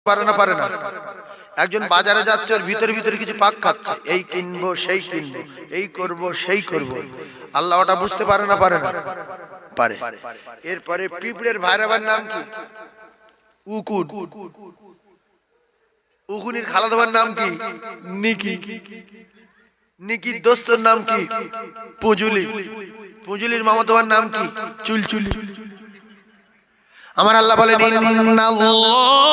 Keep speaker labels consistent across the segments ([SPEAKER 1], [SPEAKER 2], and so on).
[SPEAKER 1] পারে না পারে না। একজন বাজারে যাচ্ছে, ওর ভিতরে ভিতরে কিছু পাক খাচ্ছে, এই কিনবো সেই কিনবো, এই করব সেই করব। আল্লাহ ওটা বুঝতে পারে না পারে না পারে। এরপরে পিঁপড়ের ভাইরাবার নাম কি? উকুন। উকুনির খালাদাবার নাম কি? নিকি। নিকির দোস্তর নাম কি? পুজুলি। পুজুলির মামাতোবার নাম কি? চুলচুলি। আমার আল্লাহ বলেন ইন্নাল্লাহা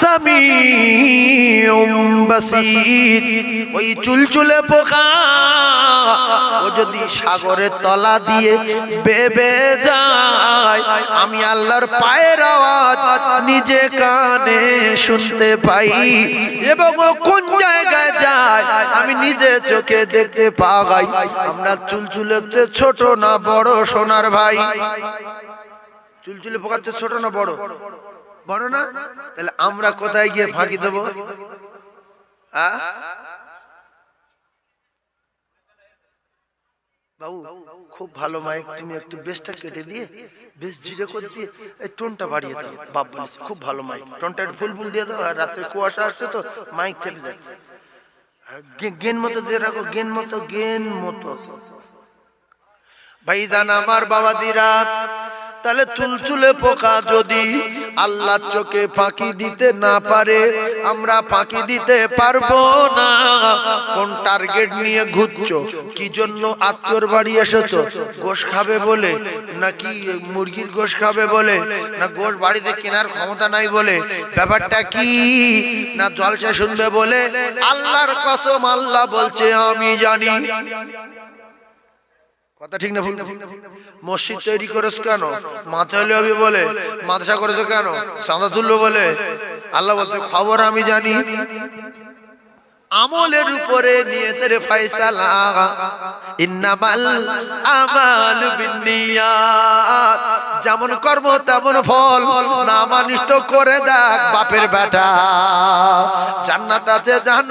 [SPEAKER 1] সামিউম বাসীর। ওই চুলচুলে পোকা ও যদি সাগরের তলা দিয়ে বেবে যায়, আমি আল্লাহর পায়ের আওয়াজ নিজে কানে শুনতে পাই, এবং ও কোন জায়গায় যায় আমি নিজে চোখে দেখতে পাই। আমরা চুলচুলে ছোট না বড় সোনার ভাই? চুলচুলে পোকার চেয়ে ছোট না বড়? বড় না? তাহলে আমরা কোথায় গিয়ে ফাঁকি দেবো? বাবু খুব ভালো মাইক, তুমি একটু বেসটা কেটে দিয়ে বেশ ঝিরে করে দিয়ে এই টোনটা বাড়িয়ে দাও। বাপ বলিস খুব ভালো মাইক, টোনটা ফুল ফুল দিয়ে দাও। আর রাত্রে কুয়াশা আসছে তো মাইক চেপে যাচ্ছে। গেন মতো দিয়ে রাখো, গেন মতো, গেন মতো। ভাইজান আমার বাবাদিরা, তাহলে চুলচুলে পোকা যদি আল্লাহ চোখে ফাঁকি দিতে না পারে, আমরা ফাঁকি দিতে পারবো না। কোন টার্গেট নিয়ে ঘুরছো? কি জন্য আত্মীয়র বাড়ি এসেছো? গোশ খাবে বলে, নাকি মুরগির গোশ খাবে বলে, না গোশ বাড়িতে কেনার ক্ষমতা নাই বলে? ব্যাপারটা কি? না জলসা শুনবে বলে? আল্লাহর কসম আল্লাহ বলছে আমি জানি। কথা ঠিক না ভুল? মসজিদ তৈরি করেছ কেন? মাথা হলে হবে বলে। মাদ্রাসা করেছো কেন? চাঁদা তুললো বলে। আল্লাহ বলছে খবর আমি জানি। আমলের উপরে নিয়তের ফয়সালা, ইন্নামাল আমালু বিন্নিয়াত। যেমন কর্ম তেমন ফল। না মানিস তো করে দেখ বাপের বেটা, জান্নাত আছে জান্নাত।